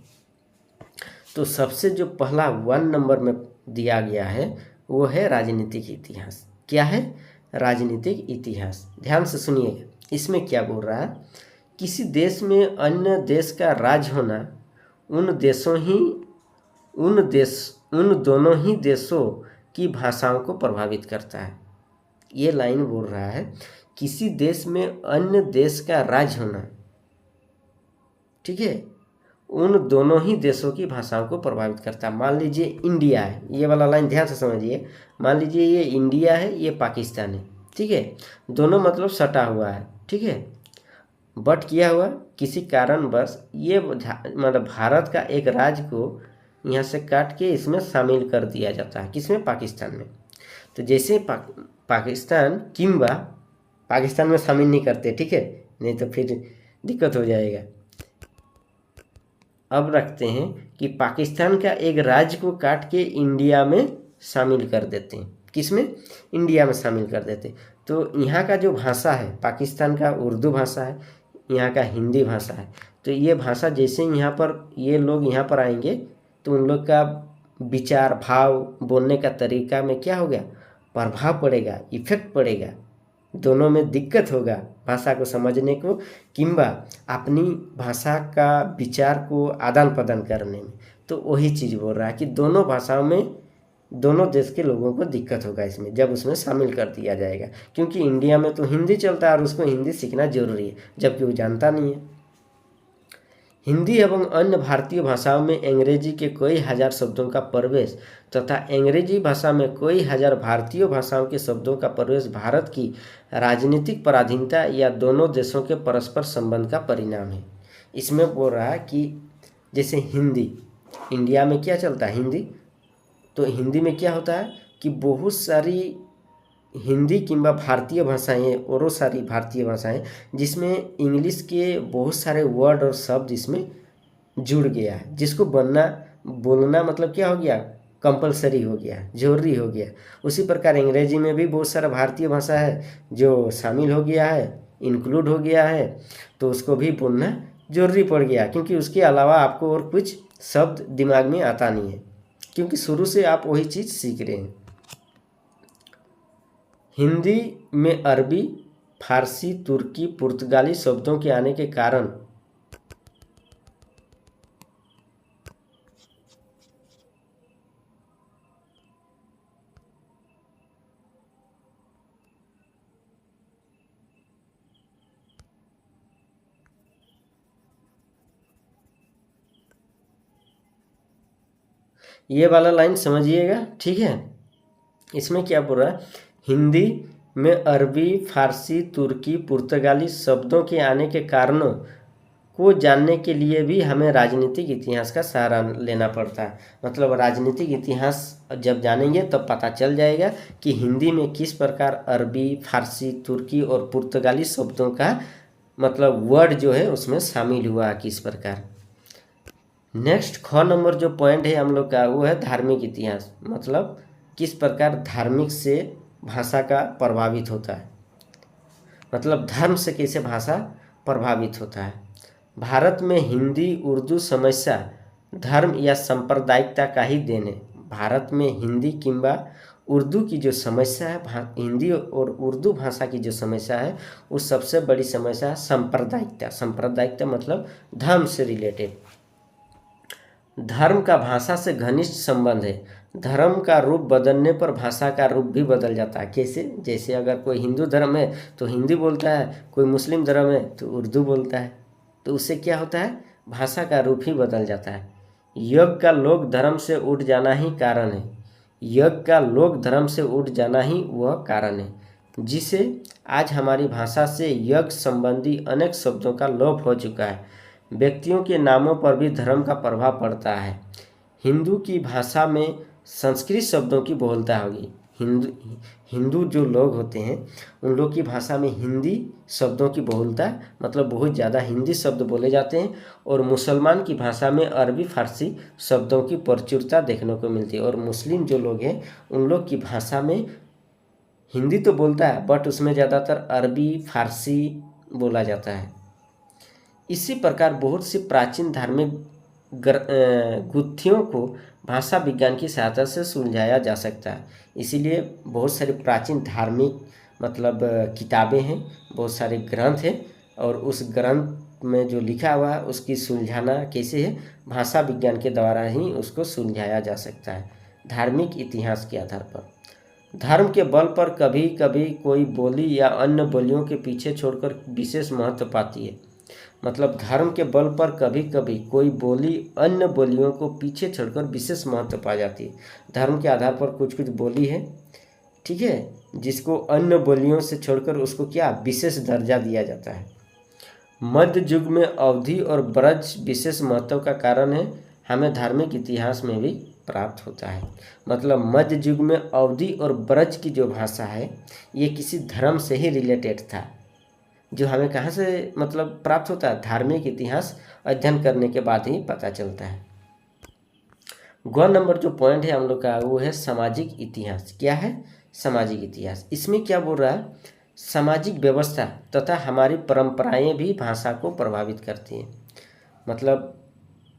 तो सबसे जो पहला 1 नंबर में दिया गया है वो है राजनीतिक इतिहास। क्या है? राजनीतिक इतिहास। ध्यान से सुनिएगा, इसमें क्या बोल रहा है? किसी देश में अन्य देश का राज होना उन दोनों ही देशों की भाषाओं को प्रभावित करता है। ये लाइन बोल रहा है किसी देश में अन्य देश का राज होना, ठीक है, उन दोनों ही देशों की भाषाओं को प्रभावित करता है। मान लीजिए इंडिया है, ये वाला लाइन ध्यान से समझिए। मान लीजिए ये इंडिया है, ये पाकिस्तान है, ठीक है, दोनों मतलब सटा हुआ है, ठीक है, बट किया हुआ किसी कारणवश ये मतलब भारत का एक राज्य को यहाँ से काट के इसमें शामिल कर दिया जाता है। किसमें? पाकिस्तान में। तो जैसे पाकिस्तान किंबा पाकिस्तान में शामिल नहीं करते, ठीक है, नहीं तो फिर दिक्कत हो जाएगा। अब रखते हैं कि पाकिस्तान का एक राज्य को काट के इंडिया में शामिल कर देते हैं। किसमें? इंडिया में शामिल कर देते। तो यहाँ का जो भाषा है, पाकिस्तान का उर्दू भाषा है, यहाँ का हिंदी भाषा है। तो ये भाषा जैसे यहाँ पर ये लोग यहाँ पर आएंगे तो उन लोग का विचार, भाव, बोलने का तरीका में क्या हो गया? प्रभाव पड़ेगा, इफेक्ट पड़ेगा, दोनों में दिक्कत होगा भाषा को समझने को किंबा अपनी भाषा का विचार को आदान प्रदान करने में। तो वही चीज़ बोल रहा है कि दोनों भाषाओं में दोनों देश के लोगों को दिक्कत होगा इसमें, जब उसमें शामिल कर दिया जाएगा, क्योंकि इंडिया में तो हिंदी चलता है और उसको हिंदी सीखना जरूरी है, जबकि वो जानता नहीं है। हिंदी एवं अन्य भारतीय भाषाओं में अंग्रेजी के कई हजार शब्दों का प्रवेश तथा अंग्रेजी भाषा में कई हजार भारतीय भाषाओं के शब्दों का प्रवेश भारत की राजनीतिक पराधीनता या दोनों देशों के परस्पर संबंध का परिणाम है। इसमें बोल रहा है कि जैसे हिंदी, इंडिया में क्या चलता है, हिंदी, तो हिंदी में क्या होता है कि बहुत सारी हिंदी किंबा भारतीय भाषाएं और सारी भारतीय भाषाएं जिसमें इंग्लिश के बहुत सारे वर्ड और शब्द इसमें जुड़ गया है, जिसको बोलना मतलब क्या हो गया, कंपलसरी हो गया, जरूरी हो गया। उसी प्रकार अंग्रेजी में भी बहुत सारा भारतीय भाषा है जो शामिल हो गया है, इंक्लूड हो गया है, तो उसको भी बोलना जरूरी पड़ गया, क्योंकि उसके अलावा आपको और कुछ शब्द दिमाग में आता नहीं है, क्योंकि शुरू से आप वही चीज़ सीख रहे हैं। हिंदी में अरबी, फारसी, तुर्की, पुर्तगाली शब्दों के आने के कारण ये वाला लाइन समझिएगा, ठीक है। इसमें क्या बोल रहा है, हिंदी में अरबी, फारसी, तुर्की, पुर्तगाली शब्दों के आने के कारणों को जानने के लिए भी हमें राजनीतिक इतिहास का सहारा लेना पड़ता है। मतलब राजनीतिक इतिहास जब जानेंगे तब पता चल जाएगा कि हिंदी में किस प्रकार अरबी, फारसी, तुर्की और पुर्तगाली शब्दों का मतलब वर्ड जो है उसमें शामिल हुआ किस प्रकार। नेक्स्ट ख नंबर जो पॉइंट है हम लोग का वो है धार्मिक इतिहास, मतलब किस प्रकार धार्मिक से भाषा का प्रभावित होता है, मतलब धर्म से कैसे भाषा प्रभावित होता है। भारत में हिंदी उर्दू समस्या धर्म या सांप्रदायिकता का ही देन है। भारत में हिंदी किंबा उर्दू की जो समस्या है, हिंदी और उर्दू भाषा की जो समस्या है, उस सबसे बड़ी समस्या है सांप्रदायिकता। सांप्रदायिकता मतलब धर्म से रिलेटेड। धर्म का भाषा से घनिष्ठ संबंध है। धर्म का रूप बदलने पर भाषा का रूप भी बदल जाता है। कैसे? जैसे अगर कोई हिंदू धर्म है तो हिंदी बोलता है, कोई मुस्लिम धर्म है तो उर्दू बोलता है, तो उससे क्या होता है, भाषा का रूप ही बदल जाता है। यज्ञ का लोक धर्म से उठ जाना ही कारण है। यज्ञ का लोक धर्म से उठ जाना ही वह कारण है जिसे आज हमारी भाषा से यज्ञ संबंधी अनेक शब्दों का लोप हो चुका है। व्यक्तियों के नामों पर भी धर्म का प्रभाव पड़ता है। हिंदू की भाषा में संस्कृत शब्दों की बहुलता होगी। हिंदू जो लोग होते हैं उन लोग की भाषा में हिंदी शब्दों की बहुलता, मतलब बहुत ज़्यादा हिंदी शब्द बोले जाते हैं, और मुसलमान की भाषा में अरबी फारसी शब्दों की प्रचुरता देखने को मिलती है। और मुस्लिम जो लोग हैं उन लोग की भाषा में हिंदी तो बोलता है बट उसमें ज़्यादातर अरबी फारसी बोला जाता है। इसी प्रकार बहुत सी प्राचीन धार्मिक गुत्थियों को भाषा विज्ञान की सहायता से सुलझाया जा सकता है। इसीलिए बहुत सारी प्राचीन धार्मिक मतलब किताबें हैं, बहुत सारे ग्रंथ हैं, और उस ग्रंथ में जो लिखा हुआ है उसकी सुलझाना कैसे है, भाषा विज्ञान के द्वारा ही उसको सुलझाया जा सकता है, धार्मिक इतिहास के आधार पर। धर्म के बल पर कभी कभी कोई बोली या अन्य बोलियों के पीछे छोड़कर विशेष महत्व पाती है। मतलब धर्म के बल पर कभी कभी कोई बोली अन्य बोलियों को पीछे छोड़कर विशेष महत्व पा जाती है। धर्म के आधार पर कुछ कुछ बोली है, ठीक है, जिसको अन्य बोलियों से छोड़कर उसको क्या विशेष दर्जा दिया जाता है। मध्य युग में अवधी और ब्रज विशेष महत्व का कारण है, हमें धार्मिक इतिहास में भी प्राप्त होता है। मतलब मध्य युग में अवधी और ब्रज की जो भाषा है ये किसी धर्म से ही रिलेटेड था, जो हमें कहाँ से मतलब प्राप्त होता है, धार्मिक इतिहास अध्ययन करने के बाद ही पता चलता है। ग नंबर जो पॉइंट है हम लोग का वो है सामाजिक इतिहास। क्या है? सामाजिक इतिहास। इसमें क्या बोल रहा है, सामाजिक व्यवस्था तथा हमारी परंपराएं भी भाषा को प्रभावित करती हैं। मतलब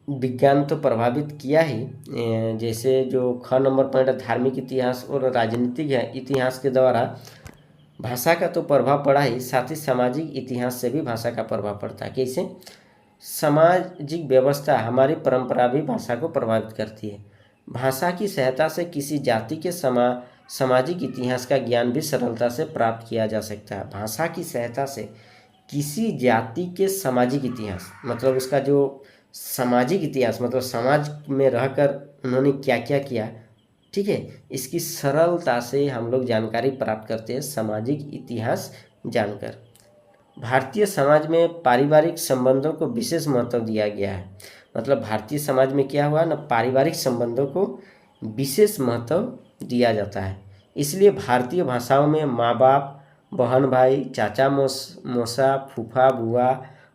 विज्ञान तो प्रभावित किया ही, जैसे जो ख नंबर पॉइंट है धार्मिक इतिहास और राजनीतिक इतिहास के द्वारा भाषा का तो प्रभाव पड़ा ही, साथ ही सामाजिक इतिहास से भी भाषा का प्रभाव पड़ता है। कैसे? सामाजिक व्यवस्था हमारी परंपरा भी भाषा को प्रभावित करती है। भाषा की सहायता से किसी जाति के सामाजिक इतिहास का ज्ञान भी सरलता से प्राप्त किया जा सकता है। भाषा की सहायता से किसी जाति के सामाजिक इतिहास मतलब उसका जो सामाजिक इतिहास मतलब समाज में रहकर उन्होंने क्या क्या किया, ठीक है, इसकी सरलता से हम लोग जानकारी प्राप्त करते हैं सामाजिक इतिहास जानकर। भारतीय समाज में पारिवारिक संबंधों को विशेष महत्व दिया गया है। मतलब भारतीय समाज में क्या हुआ ना, पारिवारिक संबंधों को विशेष महत्व दिया जाता है। इसलिए भारतीय भाषाओं में माँ बाप, बहन भाई, चाचा मौसा, फूफा बुआ,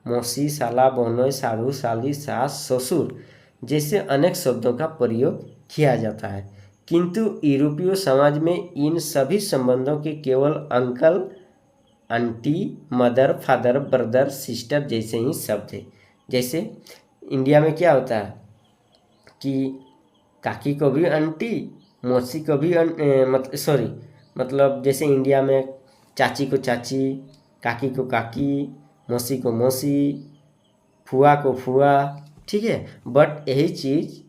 मौसी, साला बहनोई, साधु साली, सास ससुर जैसे अनेक शब्दों का प्रयोग किया जाता है। किंतु यूरोपीय समाज में इन सभी संबंधों के केवल uncle, aunty, mother, father, brother, sister जैसे ही शब्द है। जैसे इंडिया में क्या होता है कि काकी को भी आंटी, मौसी को भी मतलब जैसे इंडिया में चाची को चाची, काकी को काकी, मौसी को मौसी, फुआ को फुआ, ठीक है। बट यही चीज़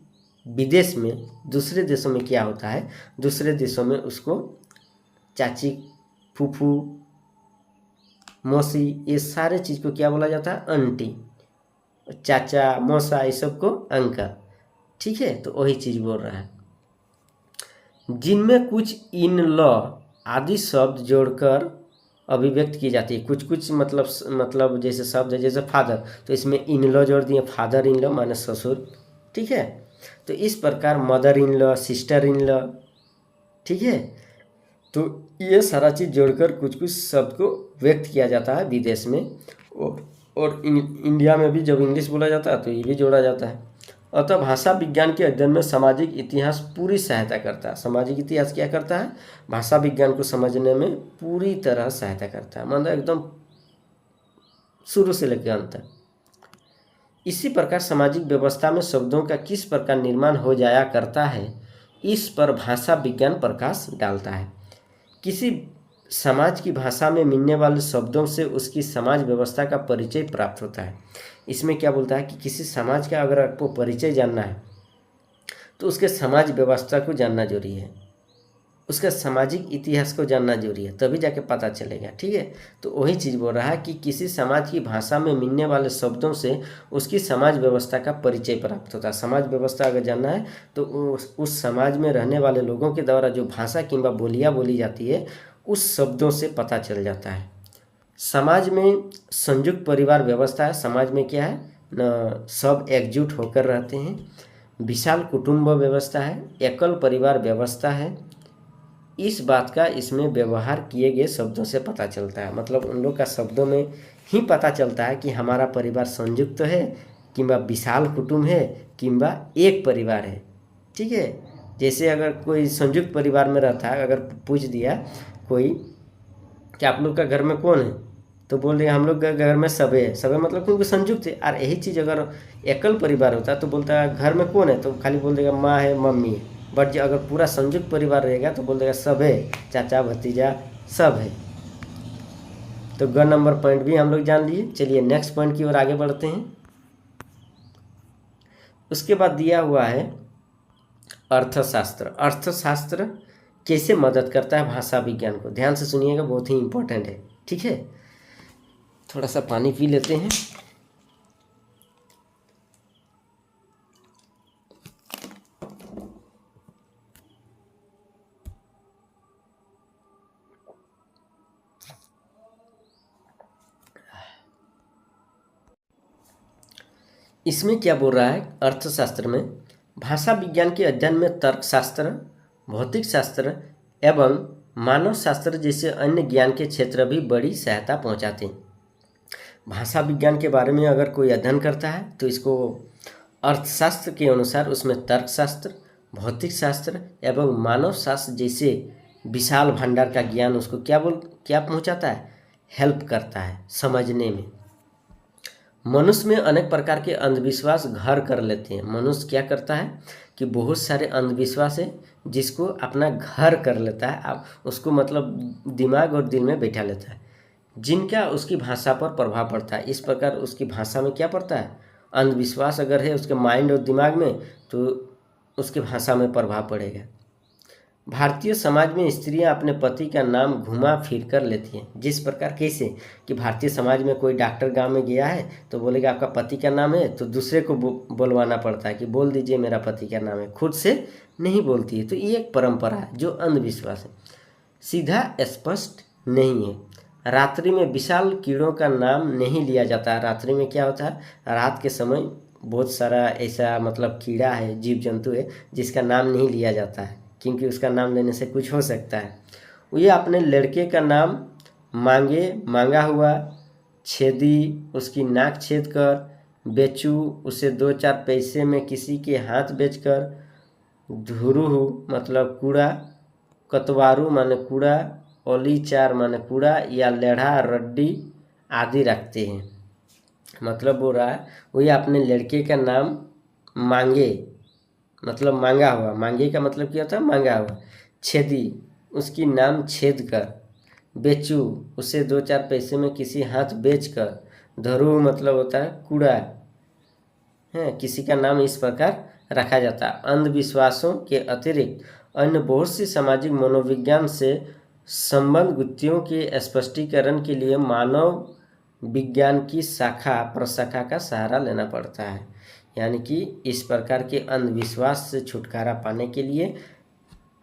विदेश में दूसरे देशों में क्या होता है, दूसरे देशों में उसको चाची, फूफू, मौसी, ये सारे चीज़ को क्या बोला जाता है, आंटी, चाचा, मौसा, ये सब को अंकल, ठीक है। तो वही चीज़ बोल रहा है। जिनमें कुछ इन लॉ आदि शब्द जोड़कर अभिव्यक्त की जाती है। कुछ कुछ मतलब जैसे शब्द है, जैसे फादर, तो इसमें इन लॉ जोड़ दिए, फादर इन लॉ माने ससुर, ठीक है। तो इस प्रकार mother in law, sister in law, ठीक है। तो ये सारा चीज़ जोड़कर कुछ कुछ शब्द को व्यक्त किया जाता है विदेश में, और इंडिया में भी जब इंग्लिश बोला जाता है तो ये भी जोड़ा जाता है। अतः भाषा विज्ञान के अध्ययन में सामाजिक इतिहास पूरी सहायता करता है। सामाजिक इतिहास क्या करता है, भाषा विज्ञान को समझने में पूरी तरह सहायता करता है, मतलब एकदम शुरू से लेकर अंत तक। इसी प्रकार सामाजिक व्यवस्था में शब्दों का किस प्रकार निर्माण हो जाया करता है, इस पर भाषा विज्ञान प्रकाश डालता है। किसी समाज की भाषा में मिलने वाले शब्दों से उसकी समाज व्यवस्था का परिचय प्राप्त होता है। इसमें क्या बोलता है कि किसी समाज का अगर आपको परिचय जानना है तो उसके समाज व्यवस्था को जानना जरूरी है, उसका सामाजिक इतिहास को जानना जरूरी है, तभी जाके पता चलेगा, ठीक है। तो वही चीज़ बोल रहा है कि किसी समाज की भाषा में मिलने वाले शब्दों से उसकी समाज व्यवस्था का परिचय प्राप्त होता है। समाज व्यवस्था अगर जानना है तो उस समाज में रहने वाले लोगों के द्वारा जो भाषा किंवा बोलियाँ बोली जाती है उस शब्दों से पता चल जाता है। समाज में संयुक्त परिवार व्यवस्था है। समाज में क्या है न, सब एकजुट होकर रहते हैं। विशाल कुटुंब व्यवस्था है, एकल परिवार व्यवस्था है। इस बात का इसमें व्यवहार किए गए शब्दों से पता चलता है। मतलब उन लोग का शब्दों में ही पता चलता है कि हमारा परिवार संयुक्त है किंवा विशाल कुटुंब है किंवा एक परिवार है, ठीक है। जैसे अगर कोई संयुक्त परिवार में रहता है, अगर पूछ दिया कोई कि आप लोग का घर में कौन है, तो बोल देगा हम लोग का घर में सबे है। सबे मतलब क्योंकि संयुक्त है। और यही चीज़ अगर एकल परिवार होता तो बोलता है घर में कौन है, तो खाली बोल देगा माँ है, मम्मी है। बट अगर पूरा संयुक्त परिवार रहेगा तो बोल देगा सब है, चाचा भतीजा सब है। तो ग नंबर पॉइंट भी हम लोग जान लिए। चलिए नेक्स्ट पॉइंट की ओर आगे बढ़ते हैं। उसके बाद दिया हुआ है अर्थशास्त्र। अर्थशास्त्र कैसे मदद करता है भाषा विज्ञान को, ध्यान से सुनिएगा, बहुत ही इंपॉर्टेंट है, ठीक है। थोड़ा सा पानी पी लेते हैं। इसमें क्या बोल रहा है, अर्थशास्त्र में भाषा विज्ञान के अध्ययन में तर्कशास्त्र, भौतिक शास्त्र एवं मानव शास्त्र जैसे अन्य ज्ञान के क्षेत्र भी बड़ी सहायता पहुंचाते हैं। भाषा विज्ञान के बारे में अगर कोई अध्ययन करता है तो इसको अर्थशास्त्र के अनुसार उसमें तर्कशास्त्र, भौतिक शास्त्र एवं मानव शास्त्र जैसे विशाल भंडार का ज्ञान उसको क्या पहुंचाता है, हेल्प करता है समझने में। मनुष्य में अनेक प्रकार के अंधविश्वास घर कर लेते हैं। मनुष्य क्या करता है कि बहुत सारे अंधविश्वास है जिसको अपना घर कर लेता है, आप उसको मतलब दिमाग और दिल में बैठा लेता है, जिनका उसकी भाषा पर प्रभाव पड़ता है। इस प्रकार उसकी भाषा में क्या पड़ता है, अंधविश्वास अगर है उसके माइंड और दिमाग में तो उसके भाषा में प्रभाव पड़ेगा। भारतीय समाज में स्त्रियां अपने पति का नाम घुमा फिर कर लेती हैं। जिस प्रकार कैसे कि भारतीय समाज में कोई डॉक्टर गांव में गया है तो बोलेगा आपका पति का नाम है, तो दूसरे को बोलवाना पड़ता है कि बोल दीजिए मेरा पति का नाम है, खुद से नहीं बोलती है। तो ये एक परंपरा है जो अंधविश्वास है, सीधा स्पष्ट नहीं है। रात्रि में विशाल कीड़ों का नाम नहीं लिया जाता। रात्रि में क्या होता है, रात के समय बहुत सारा ऐसा मतलब कीड़ा है, जीव जंतु है जिसका नाम नहीं लिया जाता है, क्योंकि उसका नाम लेने से कुछ हो सकता है। ये अपने लड़के का नाम मांगा हुआ, छेदी, उसकी नाक छेद कर, बेचू, उसे 2-4 पैसे में किसी के हाथ बेचकर, धुरुहु मतलब कूड़ा, कतवारू माने कूड़ा, ओली चार माने कूड़ा, या लेढ़ा रड्डी आदि रखते हैं। मतलब बोल रहा है वही अपने लड़के का नाम मांगे मतलब मांगा हुआ, मांगे का मतलब क्या होता है मांगा हुआ, छेदी, उसकी नाम छेद कर, बेचू, उसे 2-4 पैसे में किसी हाथ बेच कर, धरू मतलब होता है कूड़ा है, किसी का नाम इस प्रकार रखा जाता है। अंधविश्वासों के अतिरिक्त अन्य बहुत सी सामाजिक मनोविज्ञान से संबंध गुत्थियों के स्पष्टीकरण के लिए मानव विज्ञान की शाखा प्रशाखा का सहारा लेना पड़ता है। यानी कि इस प्रकार के अंधविश्वास से छुटकारा पाने के लिए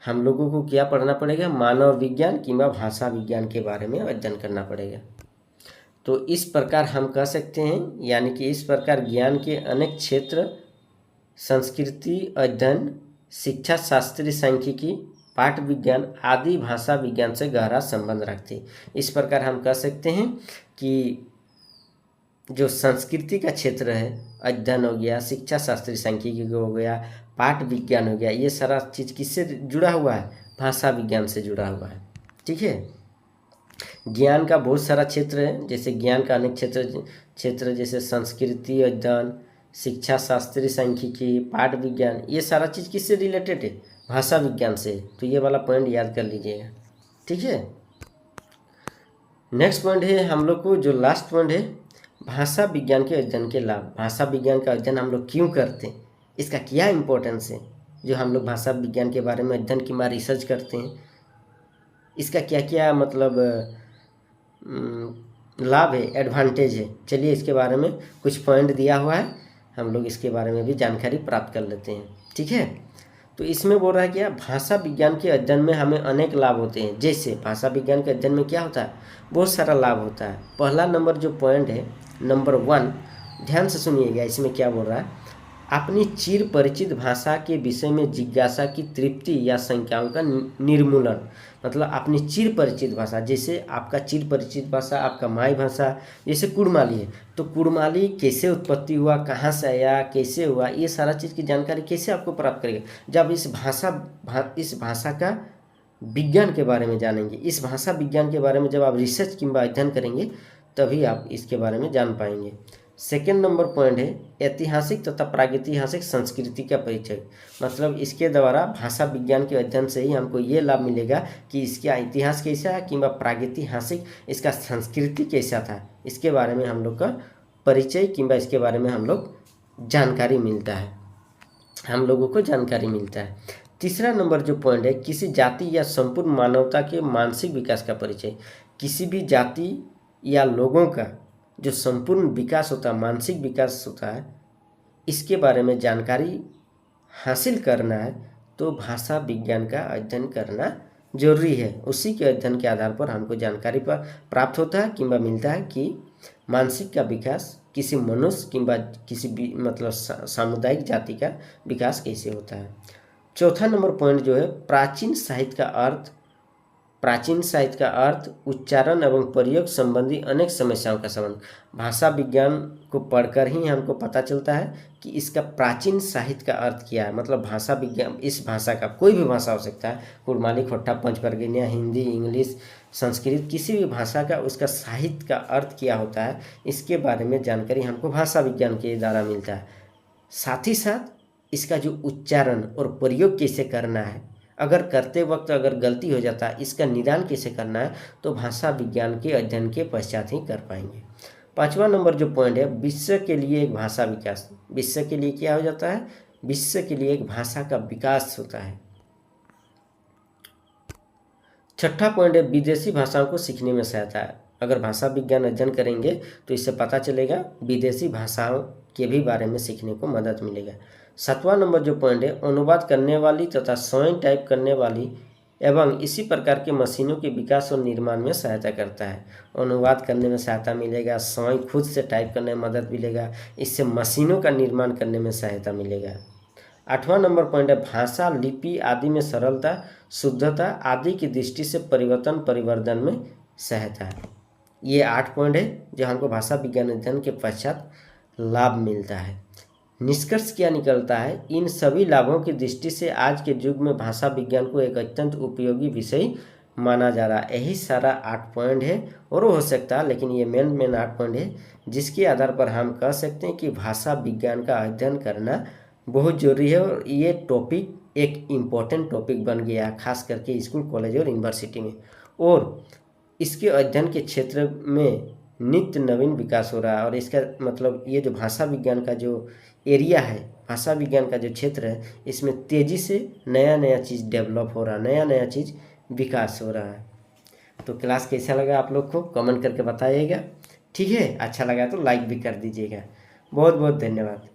हम लोगों को क्या पढ़ना पड़ेगा, मानव विज्ञान किंवा भाषा विज्ञान के बारे में अध्ययन करना पड़ेगा। तो इस प्रकार हम कह सकते हैं, यानी कि इस प्रकार ज्ञान के अनेक क्षेत्र संस्कृति अध्ययन, शिक्षा शास्त्री, सांख्यिकी, पाठ विज्ञान आदि भाषा विज्ञान से गहरा संबंध रखते। इस प्रकार हम कह सकते हैं कि जो संस्कृति का क्षेत्र है, अध्ययन हो गया, शिक्षा शास्त्री सांख्यिकी हो गया, पाठ विज्ञान हो गया, ये सारा चीज़ किससे जुड़ा हुआ है, भाषा विज्ञान से जुड़ा हुआ है। ठीक है, ज्ञान का बहुत सारा क्षेत्र है, जैसे ज्ञान का अनेक क्षेत्र जैसे संस्कृति अध्ययन, शिक्षा शास्त्री सांख्यिकी, पाठ विज्ञान, ये सारा चीज़ किससे रिलेटेड है, भाषा विज्ञान से। तो ये वाला पॉइंट याद कर लीजिएगा। ठीक है, नेक्स्ट पॉइंट है हम लोग को जो लास्ट पॉइंट है, भाषा विज्ञान के अध्ययन के लाभ। भाषा विज्ञान का अध्ययन हम लोग क्यों करते हैं, इसका क्या इम्पोर्टेंस है, जो हम लोग भाषा विज्ञान के बारे में अध्ययन की बार रिसर्च करते हैं, इसका क्या क्या मतलब लाभ है, एडवांटेज है। चलिए इसके बारे में कुछ पॉइंट दिया हुआ है, हम लोग इसके बारे में भी जानकारी प्राप्त कर लेते हैं। ठीक है, तो इसमें बोल रहा है क्या, भाषा विज्ञान के अध्ययन में हमें अनेक लाभ होते हैं। जैसे भाषा विज्ञान के अध्ययन में क्या होता है, बहुत सारा लाभ होता है। पहला नंबर जो पॉइंट है, नंबर 1, ध्यान से सुनिएगा, इसमें क्या बोल रहा है, अपनी चिर परिचित भाषा के विषय में जिज्ञासा की तृप्ति या संख्याओं का निर्मूलन। मतलब अपनी चिर परिचित भाषा, जैसे आपका चिर परिचित भाषा आपका माई भाषा, जैसे कुड़माली है, तो कुड़माली कैसे उत्पत्ति हुआ, कहाँ से आया, कैसे हुआ, ये सारा चीज़ की जानकारी कैसे आपको प्राप्त करेगा, जब इस भाषा का विज्ञान के बारे में जानेंगे, इस भाषा विज्ञान के बारे में जब आप रिसर्च किंवा अध्ययन करेंगे तभी आप इसके बारे में जान पाएंगे। सेकेंड नंबर पॉइंट है ऐतिहासिक तथा प्रागैतिहासिक संस्कृति का परिचय। मतलब इसके द्वारा भाषा विज्ञान के अध्ययन से ही हमको ये लाभ मिलेगा कि इसका इतिहास कैसा है किंवा प्रागैतिहासिक इसका संस्कृति कैसा था, इसके बारे में हम लोग का परिचय किंवा इसके बारे में हम लोग जानकारी मिलता है, हम लोगों को जानकारी मिलता है। तीसरा नंबर जो पॉइंट है, किसी जाति या संपूर्ण मानवता के मानसिक विकास का परिचय। किसी भी जाति या लोगों का जो संपूर्ण विकास होता है, मानसिक विकास होता है, इसके बारे में जानकारी हासिल करना है तो भाषा विज्ञान का अध्ययन करना जरूरी है। उसी के अध्ययन के आधार पर हमको जानकारी पर प्राप्त होता है किंवा मिलता है कि मानसिक का विकास किसी मनुष्य किंवा किसी भी मतलब सामुदायिक जाति का विकास कैसे होता है। चौथा नंबर पॉइंट जो है, प्राचीन साहित्य का अर्थ, उच्चारण एवं प्रयोग संबंधी अनेक समस्याओं का संबंध। भाषा विज्ञान को पढ़कर ही हमको पता चलता है कि इसका प्राचीन साहित्य का अर्थ क्या है। मतलब भाषा विज्ञान, इस भाषा का कोई भी भाषा हो सकता है, कुड़माली, खोट्टा, पंचपर्गनिया, हिंदी, इंग्लिश, संस्कृत, किसी भी भाषा का उसका साहित्य का अर्थ क्या होता है, इसके बारे में जानकारी हमको भाषा विज्ञान के द्वारा मिलता है। साथ ही साथ इसका जो उच्चारण और प्रयोग कैसे करना है, अगर करते वक्त अगर गलती हो जाता है, इसका निदान कैसे करना है, तो भाषा विज्ञान के अध्ययन के पश्चात ही कर पाएंगे। 5वां नंबर जो पॉइंट है, विश्व के लिए एक भाषा विकास। विश्व के लिए क्या हो जाता है? विश्व के लिए एक भाषा का विकास होता है। 6ठा पॉइंट है, विदेशी भाषाओं को सीखने में सहायता है। अगर भाषा विज्ञान अध्ययन करेंगे तो इससे पता चलेगा विदेशी भाषाओं के भी बारे में सीखने को मदद मिलेगा। 7वां नंबर जो पॉइंट है, अनुवाद करने वाली तथा स्वयं टाइप करने वाली एवं इसी प्रकार के मशीनों के विकास और निर्माण में सहायता करता है। अनुवाद करने में सहायता मिलेगा, स्वयं खुद से टाइप करने में मदद मिलेगा, इससे मशीनों का निर्माण करने में सहायता मिलेगा। 8वां नंबर पॉइंट है, भाषा लिपि आदि में सरलता, शुद्धता आदि की दृष्टि से परिवर्धन में सहायता है। ये 8 पॉइंट है जो हमको भाषा विज्ञान अध्ययन के पश्चात लाभ मिलता है। निष्कर्ष क्या निकलता है? इन सभी लाभों की दृष्टि से आज के युग में भाषा विज्ञान को एक अत्यंत उपयोगी विषय माना जा रहा है। यही सारा 8 पॉइंट है, और हो सकता है, लेकिन ये मेन 8 पॉइंट है जिसके आधार पर हम कह सकते हैं कि भाषा विज्ञान का अध्ययन करना बहुत जरूरी है। और ये टॉपिक एक इम्पोर्टेंट टॉपिक बन गया है, खास करके स्कूल, कॉलेज और यूनिवर्सिटी में। और इसके अध्ययन के क्षेत्र में नित्य नवीन विकास हो रहा है। और इसका मतलब ये जो भाषा विज्ञान का जो एरिया है, भाषा विज्ञान का जो क्षेत्र है, इसमें तेज़ी से नया चीज़ डेवलप हो रहा है, नया चीज़ विकास हो रहा है। तो क्लास कैसा लगा आप लोग को कमेंट करके बताइएगा। ठीक है, अच्छा लगा तो लाइक भी कर दीजिएगा। बहुत बहुत धन्यवाद।